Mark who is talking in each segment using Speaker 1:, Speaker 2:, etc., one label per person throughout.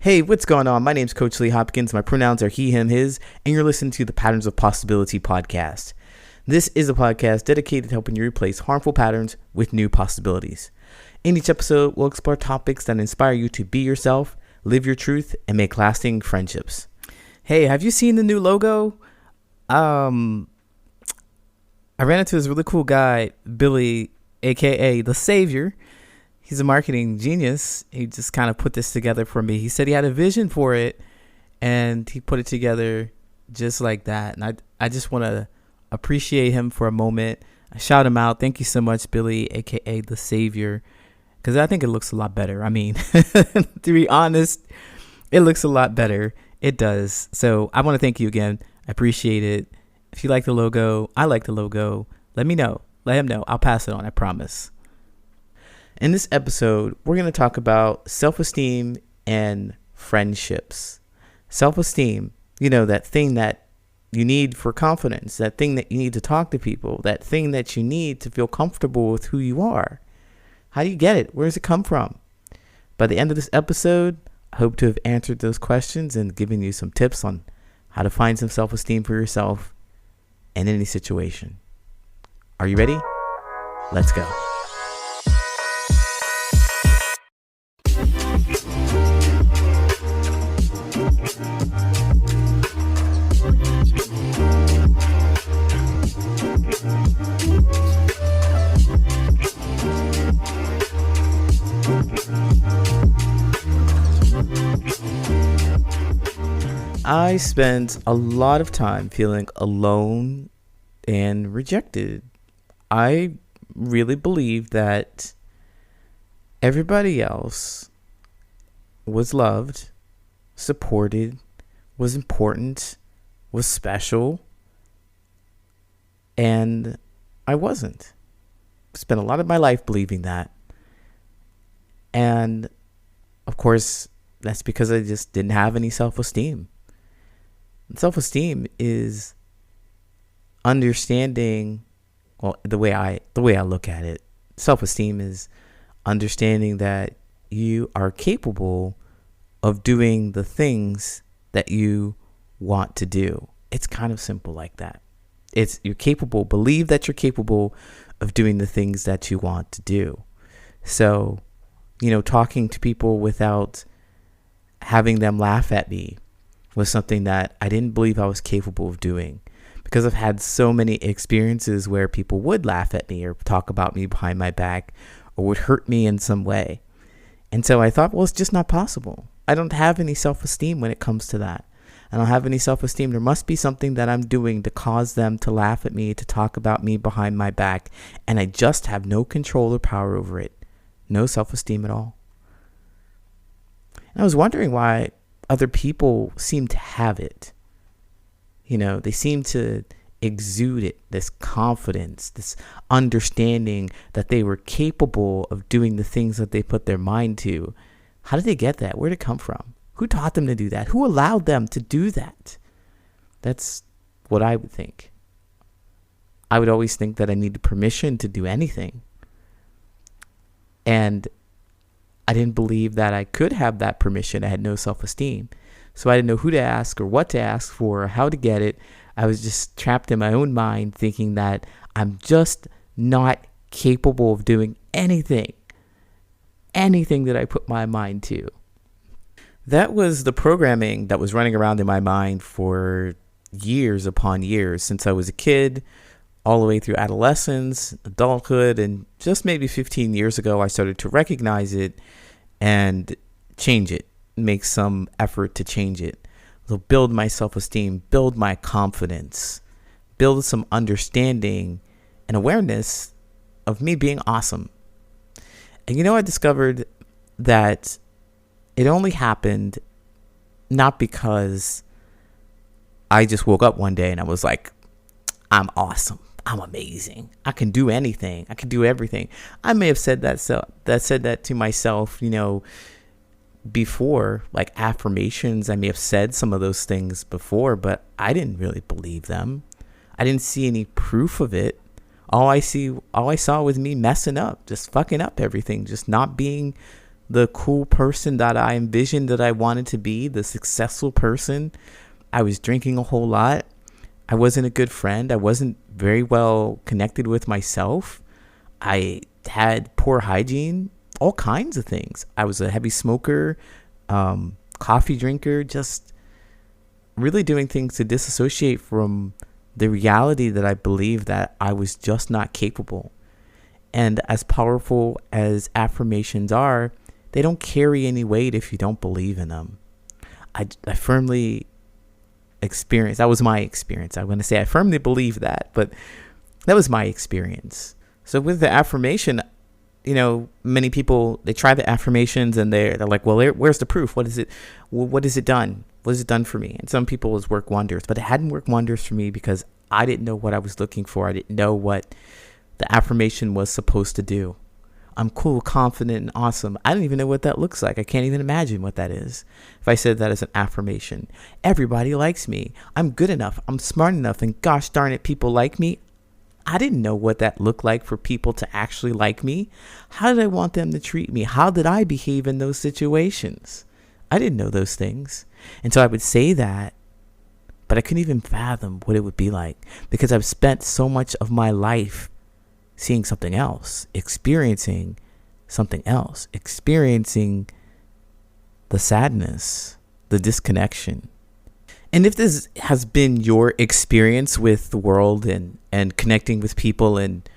Speaker 1: Hey, what's going on? My name's Coach Lee Hopkins. My pronouns are he, him, his, and you're listening to the Patterns of Possibility podcast. This is a podcast dedicated to helping you replace harmful patterns with new possibilities. In each episode, we'll explore topics that inspire you to be yourself, live your truth, and make lasting friendships. Hey, have you seen the new logo? I ran into this really cool guy, Billy, aka the Savior. He's a marketing genius. He just kind of put this together for me. He said he had a vision for it, and he put it together just like that. And I just want to appreciate him for a moment. I shout him out. Thank you so much, Billy, aka the Savior, because I think it looks a lot better. I mean, to be honest, it looks a lot better. It does. So I want to thank you again. I appreciate it. If you like the logo, I like the logo, let me know. Let him know. I'll pass it on. I promise. In this episode, we're going to talk about self-esteem and friendships. Self-esteem, that thing that you need for confidence, that thing that you need to talk to people, that thing that you need to feel comfortable with who you are. How do you get it? Where does it come from? By the end of this episode, I hope to have answered those questions and given you some tips on how to find some self-esteem for yourself in any situation. Are you ready? Let's go. I spent a lot of time feeling alone and rejected. I really believe that everybody else was loved, supported, was important, was special, and I wasn't. Spent a lot of my life believing that. And of course, that's because I just didn't have any self-esteem. Self-esteem is understanding, the way I look at it, self-esteem is understanding that you are capable of doing the things that you want to do. It's kind of simple like that. Believe that you're capable of doing the things that you want to do. So, talking to people without having them laugh at me was something that I didn't believe I was capable of doing, because I've had so many experiences where people would laugh at me or talk about me behind my back or would hurt me in some way. And so I thought, well, it's just not possible. I don't have any self-esteem when it comes to that. I don't have any self-esteem. There must be something that I'm doing to cause them to laugh at me, to talk about me behind my back, and I just have no control or power over it. No self-esteem at all. And I was wondering why other people seem to have it. They seem to exude it, this confidence, this understanding that they were capable of doing the things that they put their mind to. How did they get that? Where did it come from? Who taught them to do that? Who allowed them to do that? That's what I would think. I would always think that I needed permission to do anything. And I didn't believe that I could have that permission. I had no self-esteem. So I didn't know who to ask or what to ask for or how to get it. I was just trapped in my own mind thinking that I'm just not capable of doing anything that I put my mind to. That was the programming that was running around in my mind for years upon years, since I was a kid, all the way through adolescence, adulthood, and just maybe 15 years ago, I started to recognize it and change it, make some effort to change it. So build my self-esteem, build my confidence, build some understanding and awareness of me being awesome. And I discovered that it only happened not because I just woke up one day and I was like, I'm awesome. I'm amazing. I can do anything. I can do everything. I may have said that to myself, before, like affirmations. I may have said some of those things before, but I didn't really believe them. I didn't see any proof of it. All I saw was me messing up, just fucking up everything, just not being the cool person that I envisioned that I wanted to be, the successful person. I was drinking a whole lot. I wasn't a good friend. I wasn't very well connected with myself. I had poor hygiene, all kinds of things. I was a heavy smoker, coffee drinker, just really doing things to disassociate from the reality that I believed that I was just not capable. And as powerful as affirmations are, they don't carry any weight if you don't believe in them. I firmly experienced, that was my experience. I'm going to say I firmly believe that, but that was my experience. So with the affirmation, many people, they try the affirmations and they're like, well, where's the proof? What is it? What has it done? What has it done for me? And some people it's worked wonders, but it hadn't worked wonders for me because I didn't know what I was looking for. I didn't know what the affirmation was supposed to do. I'm cool, confident, and awesome. I don't even know what that looks like. I can't even imagine what that is. If I said that as an affirmation, everybody likes me. I'm good enough. I'm smart enough. And gosh darn it, people like me. I didn't know what that looked like for people to actually like me. How did I want them to treat me? How did I behave in those situations? I didn't know those things. And so I would say that, but I couldn't even fathom what it would be like because I've spent so much of my life seeing something else, experiencing something else, experiencing the sadness, the disconnection. And if this has been your experience with the world and connecting with people and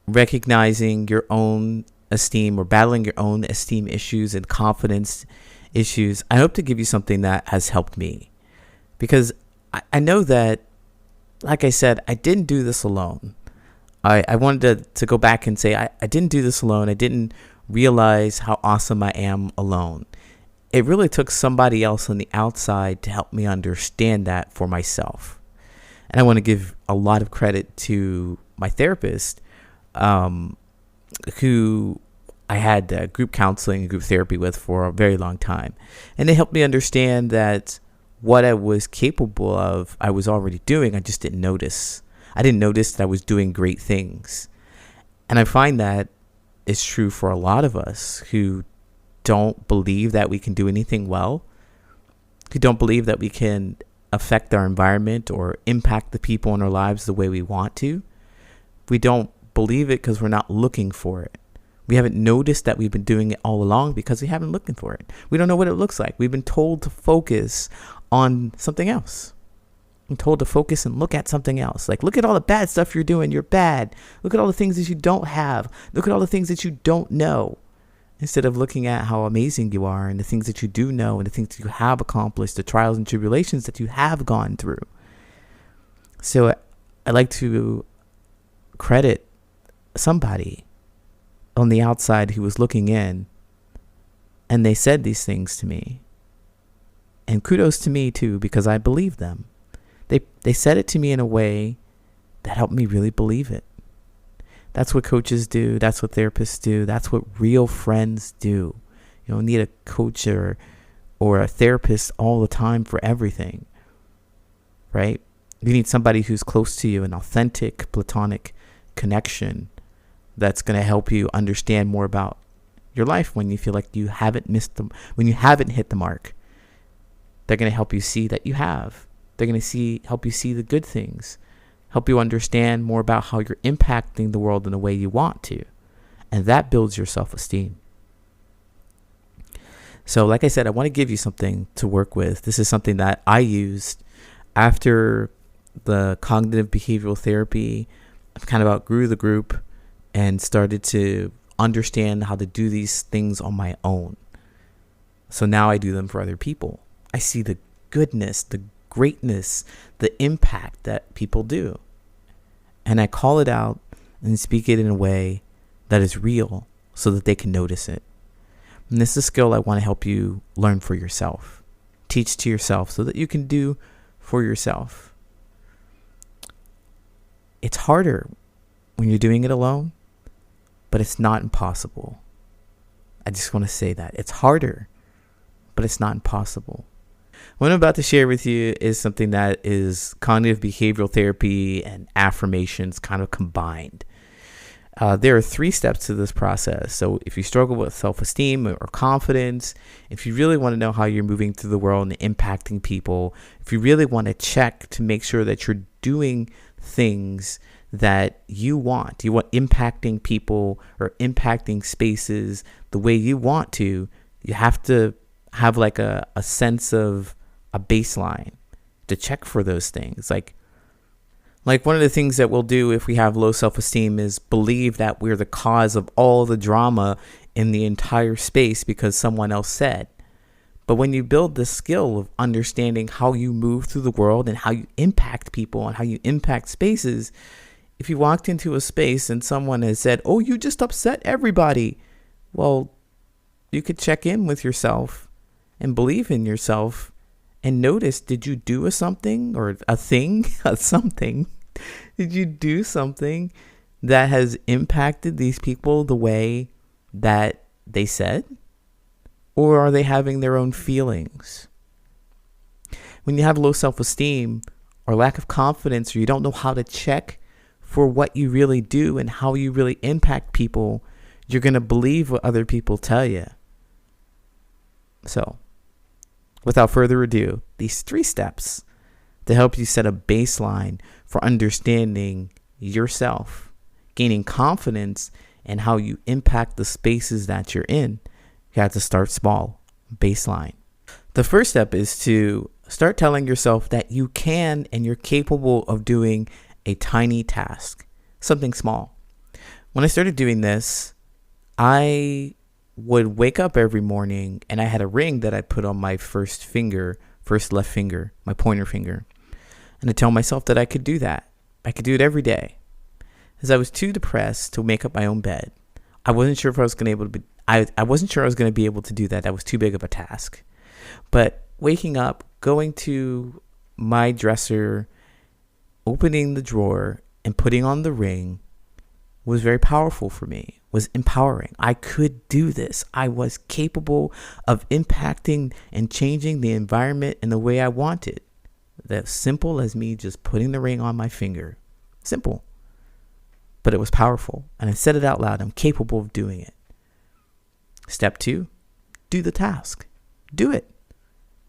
Speaker 1: recognizing your own esteem or battling your own esteem issues and confidence issues, I hope to give you something that has helped me. Because I know that, like I said, I didn't do this alone. I wanted to go back and say, I didn't do this alone. I didn't realize how awesome I am alone. It really took somebody else on the outside to help me understand that for myself. And I want to give a lot of credit to my therapist, who I had group counseling and group therapy with for a very long time. And they helped me understand that what I was capable of, I was already doing. I just didn't notice. I didn't notice that I was doing great things. And I find that it's true for a lot of us who don't believe that we can do anything well, who don't believe that we can affect our environment or impact the people in our lives the way we want to. We don't believe it because we're not looking for it. We haven't noticed that we've been doing it all along because we haven't looking for it. We don't know what it looks like. We've been told to focus on something else. I'm told to focus and look at something else. Like, look at all the bad stuff you're doing. You're bad. Look at all the things that you don't have. Look at all the things that you don't know. Instead of looking at how amazing you are and the things that you do know and the things that you have accomplished, the trials and tribulations that you have gone through. So I like to credit somebody on the outside who was looking in, and they said these things to me. And kudos to me too, because I believed them. They said it to me in a way that helped me really believe it. That's what coaches do. That's what therapists do. That's what real friends do. You don't need a coach or a therapist all the time for everything, right? You need somebody who's close to you, an authentic, platonic connection that's going to help you understand more about your life when you feel like you haven't when you haven't hit the mark. They're going to help you see that you have. They're going to help you see the good things, help you understand more about how you're impacting the world in the way you want to. And that builds your self-esteem. So like I said, I want to give you something to work with. This is something that I used after the cognitive behavioral therapy. I kind of outgrew the group and started to understand how to do these things on my own. So now I do them for other people. I see the goodness, the greatness, the impact that people do. And I call it out and speak it in a way that is real so that they can notice it. And this is a skill I want to help you learn for yourself. Teach to yourself so that you can do for yourself. It's harder when you're doing it alone, but it's not impossible. I just want to say that. It's harder, but it's not impossible. What I'm about to share with you is something that is cognitive behavioral therapy and affirmations kind of combined. There are 3 steps to this process. So if you struggle with self-esteem or confidence, if you really want to know how you're moving through the world and impacting people, if you really want to check to make sure that you're doing things that you want impacting people or impacting spaces the way you want to, you have to have like a sense of a baseline to check for those things. Like one of the things that we'll do if we have low self-esteem is believe that we're the cause of all the drama in the entire space because someone else said. But when you build the skill of understanding how you move through the world and how you impact people and how you impact spaces, if you walked into a space and someone has said, "Oh, you just upset everybody," well, you could check in with yourself and believe in yourself and notice, did you do something or a thing, something? Did you do something that has impacted these people the way that they said? Or are they having their own feelings? When you have low self-esteem or lack of confidence, or you don't know how to check for what you really do and how you really impact people, you're going to believe what other people tell you. So, without further ado, these 3 steps to help you set a baseline for understanding yourself, gaining confidence in how you impact the spaces that you're in. You have to start small, baseline. The first step is to start telling yourself that you can and you're capable of doing a tiny task, something small. When I started doing this, I would wake up every morning and I had a ring that I put on my first left finger, my pointer finger. And I tell myself that I could do that. I could do it every day. As I was too depressed to make up my own bed. I wasn't sure if I was going to be able to do that. That was too big of a task. But waking up, going to my dresser, opening the drawer and putting on the ring was very powerful for me, was empowering. I could do this. I was capable of impacting and changing the environment in the way I wanted. That's simple as me just putting the ring on my finger. Simple. But it was powerful. And I said it out loud. I'm capable of doing it. Step 2, do the task. Do it.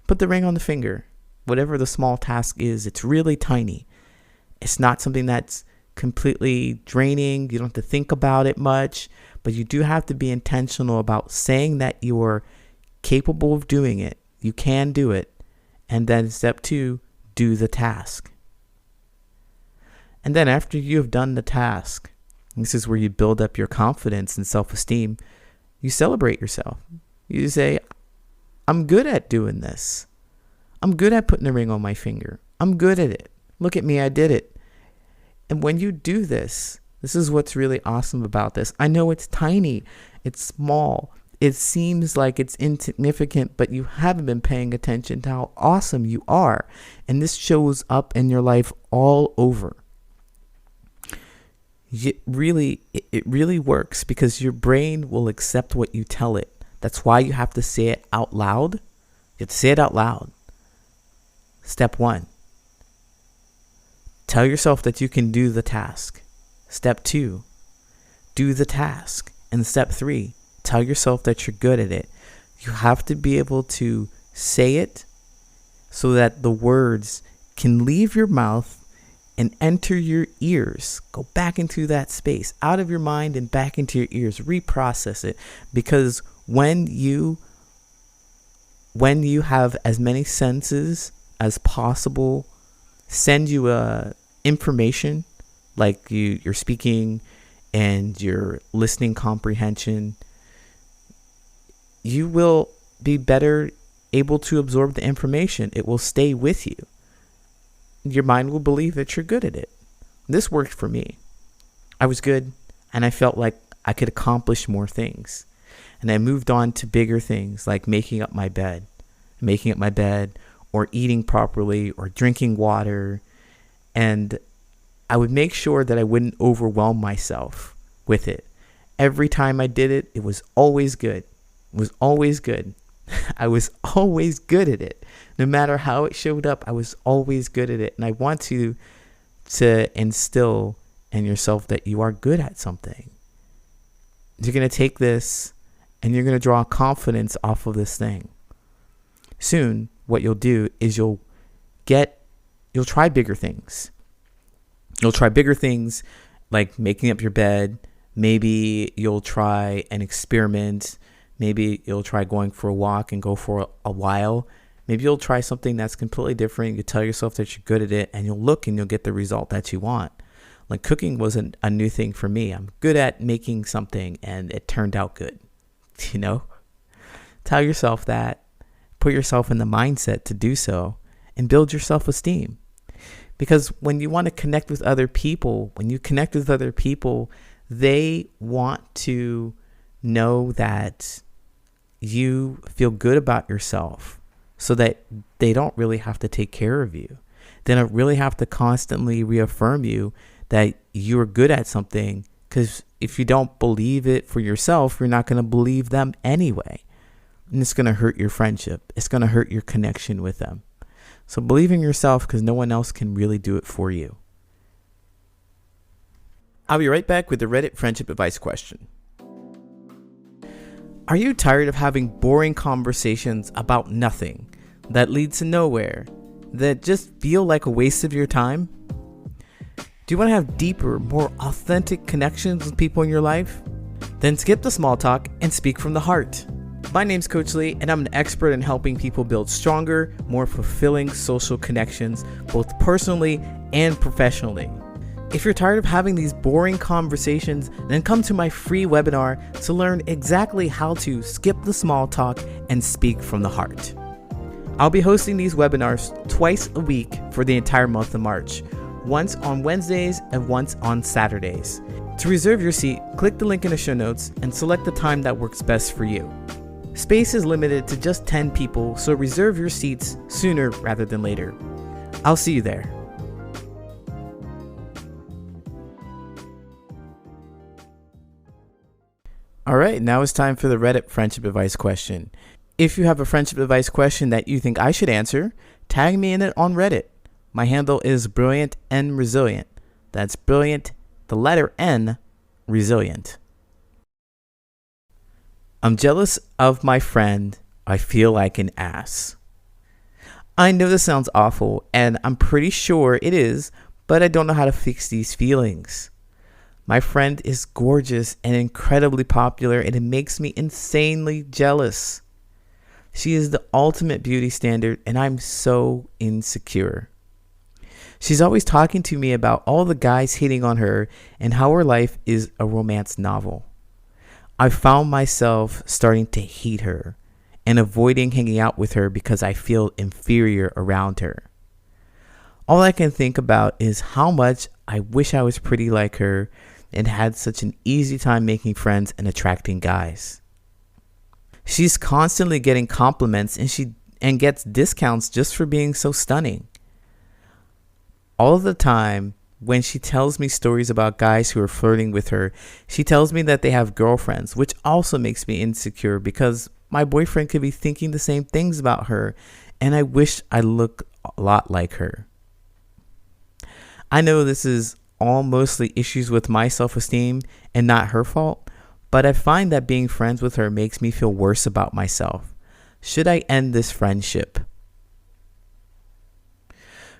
Speaker 1: Put the ring on the finger. Whatever the small task is, it's really tiny. It's not something that's completely draining. You don't have to think about it much, but you do have to be intentional about saying that you're capable of doing it. You can do it. And then step 2, do the task. And then after you have done the task, this is where you build up your confidence and self-esteem. You celebrate yourself. You say, I'm good at doing this. I'm good at putting the ring on my finger. I'm good at it. Look at me, I did it. And when you do this, this is what's really awesome about this. I know it's tiny, it's small, it seems like it's insignificant, but you haven't been paying attention to how awesome you are. And this shows up in your life all over. It really works because your brain will accept what you tell it. That's why you have to say it out loud. You have to say it out loud. Step 1. Tell yourself that you can do the task. Step 2. Do the task. And step 3. Tell yourself that you're good at it. You have to be able to say it so that the words can leave your mouth and enter your ears. Go back into that space, out of your mind and back into your ears. Reprocess it. Because when you have as many senses as possible send you information, like you're speaking and your listening comprehension, you will be better able to absorb the information. It will stay with you. Your mind will believe that you're good at it. This worked for me. I was good and I felt like I could accomplish more things. And I moved on to bigger things like making up my bed or eating properly or drinking water. And I would make sure that I wouldn't overwhelm myself with it. Every time I did it, it was always good. It was always good. I was always good at it. No matter how it showed up, I was always good at it. And I want to instill in yourself that you are good at something. You're going to take this and you're going to draw confidence off of this thing. Soon, what you'll do is you'll try bigger things. You'll try bigger things like making up your bed. Maybe you'll try an experiment. Maybe you'll try going for a walk and go for a while. Maybe you'll try something that's completely different. You tell yourself that you're good at it, and you'll look and you'll get the result that you want. Like cooking wasn't a new thing for me. I'm good at making something and it turned out good. You know, tell yourself that, put yourself in the mindset to do so, and build your self-esteem. Because when you want to connect with other people, they want to know that you feel good about yourself so that they don't really have to take care of you. They don't really have to constantly reaffirm you that you're good at something, because if you don't believe it for yourself, you're not going to believe them anyway. And it's going to hurt your friendship. It's going to hurt your connection with them. So believe in yourself, because no one else can really do it for you. I'll be right back with the Reddit friendship advice question. Are you tired of having boring conversations about nothing that lead to nowhere, that just feel like a waste of your time? Do you want to have deeper, more authentic connections with people in your life? Then skip the small talk and speak from the heart. My name's Coach Lee, and I'm an expert in helping people build stronger, more fulfilling social connections, both personally and professionally. If you're tired of having these boring conversations, then come to my free webinar to learn exactly how to skip the small talk and speak from the heart. I'll be hosting these webinars twice a week for the entire month of March, once on Wednesdays and once on Saturdays. To reserve your seat, click the link in the show notes and select the time that works best for you. Space is limited to just 10 people, so reserve your seats sooner rather than later. I'll see you there. All right, now it's time for the Reddit friendship advice question. If you have a friendship advice question that you think I should answer, tag me in it on Reddit. My handle is Brilliant and Resilient. That's Brilliant, the letter N, Resilient. I'm jealous of my friend. I feel like an ass. I know this sounds awful, and I'm pretty sure it is, but I don't know how to fix these feelings. My friend is gorgeous and incredibly popular, and it makes me insanely jealous. She is the ultimate beauty standard, and I'm so insecure. She's always talking to me about all the guys hitting on her and how her life is a romance novel. I found myself starting to hate her and avoiding hanging out with her because I feel inferior around her. All I can think about is how much I wish I was pretty like her and had such an easy time making friends and attracting guys. She's constantly getting compliments and gets discounts just for being so stunning. All the time, when she tells me stories about guys who are flirting with her, she tells me that they have girlfriends, which also makes me insecure because my boyfriend could be thinking the same things about her, and I wish I looked a lot like her. I know this is all mostly issues with my self-esteem and not her fault, but I find that being friends with her makes me feel worse about myself. Should I end this friendship?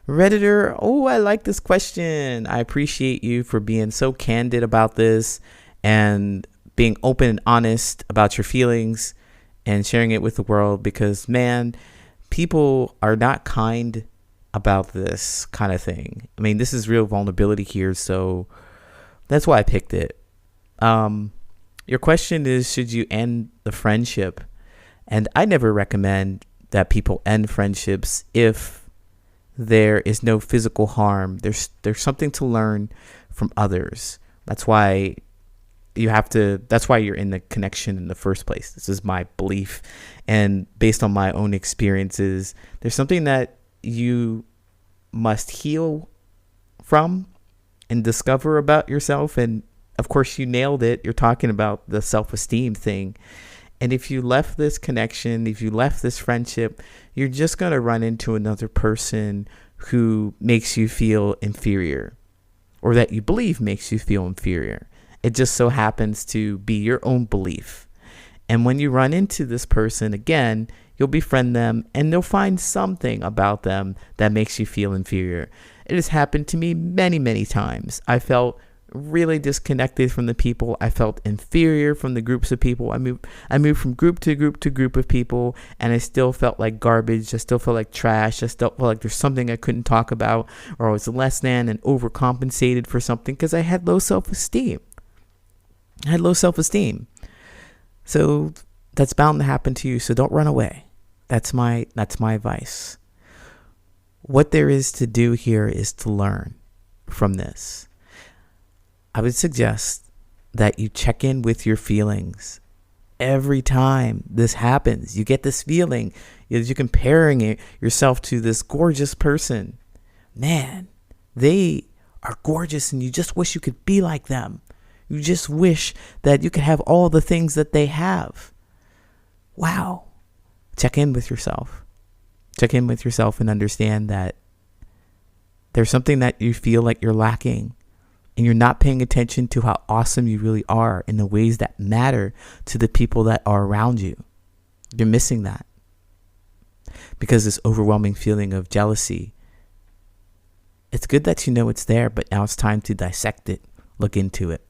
Speaker 1: Redditor, oh, I like this question. I appreciate you for being so candid about this and being open and honest about your feelings and sharing it with the world, because, man, people are not kind about this kind of thing. I mean, this is real vulnerability here, so that's why I picked it. Your question is, should you end the friendship? And I never recommend that people end friendships if there is no physical harm. There's something to learn from others. That's why you're in the connection in the first place. This is my belief, and based on my own experiences, there's something that you must heal from and discover about yourself. And of course, you nailed it. You're talking about the self-esteem thing. And if you left this connection, if you left this friendship, you're just going to run into another person who makes you feel inferior, or that you believe makes you feel inferior. It just so happens to be your own belief. And when you run into this person again, you'll befriend them and you'll find something about them that makes you feel inferior. It has happened to me many, many times. I felt really disconnected from the people. I felt inferior from the groups of people. I moved from group to group to group of people, and I still felt like garbage. I still felt like trash. I still felt like there's something I couldn't talk about, or I was less than and overcompensated for something because I had low self-esteem. So that's bound to happen to you. So don't run away. That's my advice. What there is to do here is to learn from this. I would suggest that you check in with your feelings every time this happens. You get this feeling as you're comparing yourself to this gorgeous person. Man, they are gorgeous and you just wish you could be like them. You just wish that you could have all the things that they have. Wow. Check in with yourself. Check in with yourself and understand that there's something that you feel like you're lacking. And you're not paying attention to how awesome you really are in the ways that matter to the people that are around you. You're missing that. Because this overwhelming feeling of jealousy, it's good that you know it's there, but now it's time to dissect it, look into it.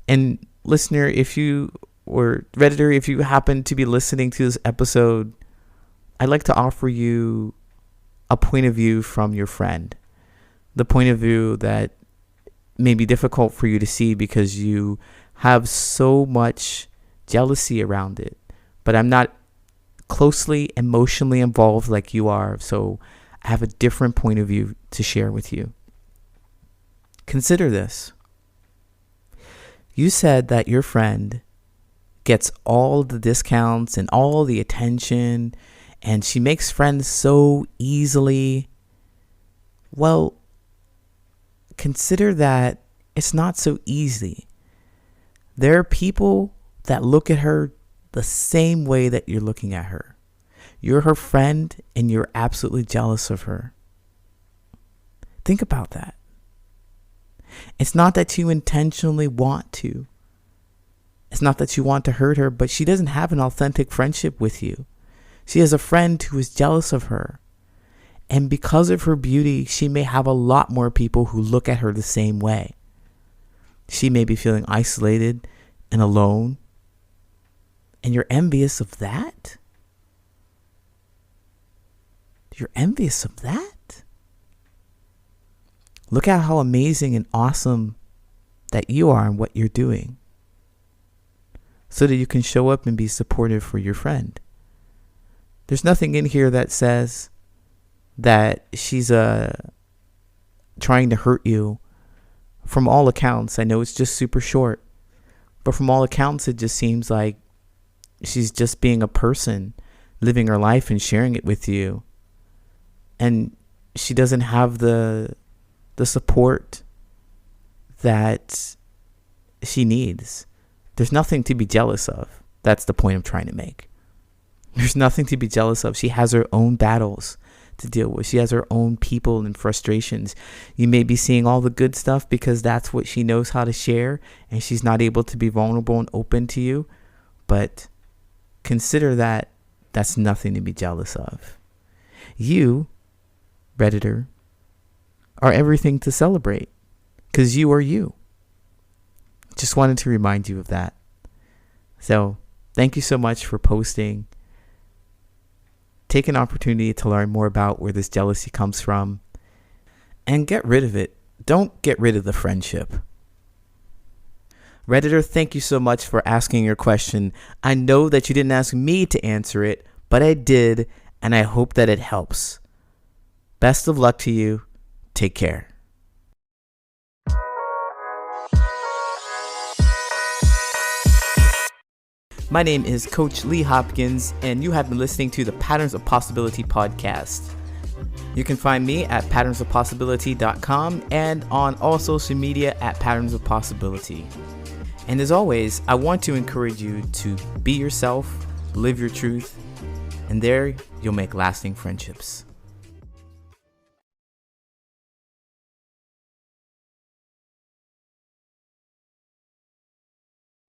Speaker 1: And listener, Redditor, if you happen to be listening to this episode, I'd like to offer you a point of view from your friend. The point of view that may be difficult for you to see because you have so much jealousy around it. But I'm not closely emotionally involved like you are, so I have a different point of view to share with you. Consider this. You said that your friend gets all the discounts and all the attention, and she makes friends so easily. Well, consider that it's not so easy. There are people that look at her the same way that you're looking at her. You're her friend and you're absolutely jealous of her. Think about that. It's not that you intentionally want to. It's not that you want to hurt her, but she doesn't have an authentic friendship with you. She has a friend who is jealous of her. And because of her beauty, she may have a lot more people who look at her the same way. She may be feeling isolated and alone. And you're envious of that? You're envious of that? Look at how amazing and awesome that you are and what you're doing, so that you can show up and be supportive for your friend. There's nothing in here that says that she's trying to hurt you. From all accounts, I know it's just super short, but from all accounts, it just seems like she's just being a person, living her life and sharing it with you. And she doesn't have the support that she needs. There's nothing to be jealous of. That's the point I'm trying to make. There's nothing to be jealous of. She has her own battles to deal with. She has her own people and frustrations. You may be seeing all the good stuff because that's what she knows how to share, and she's not able to be vulnerable and open to you. But consider that that's nothing to be jealous of. You, Redditor, are everything to celebrate because you are you. Just wanted to remind you of that. So thank you so much for posting. Take an opportunity to learn more about where this jealousy comes from and get rid of it. Don't get rid of the friendship. Redditor, thank you so much for asking your question. I know that you didn't ask me to answer it, but I did, and I hope that it helps. Best of luck to you. Take care. My name is Coach Lee Hopkins, and you have been listening to the Patterns of Possibility podcast. You can find me at patternsofpossibility.com and on all social media at Patterns of Possibility. And as always, I want to encourage you to be yourself, live your truth, and there you'll make lasting friendships.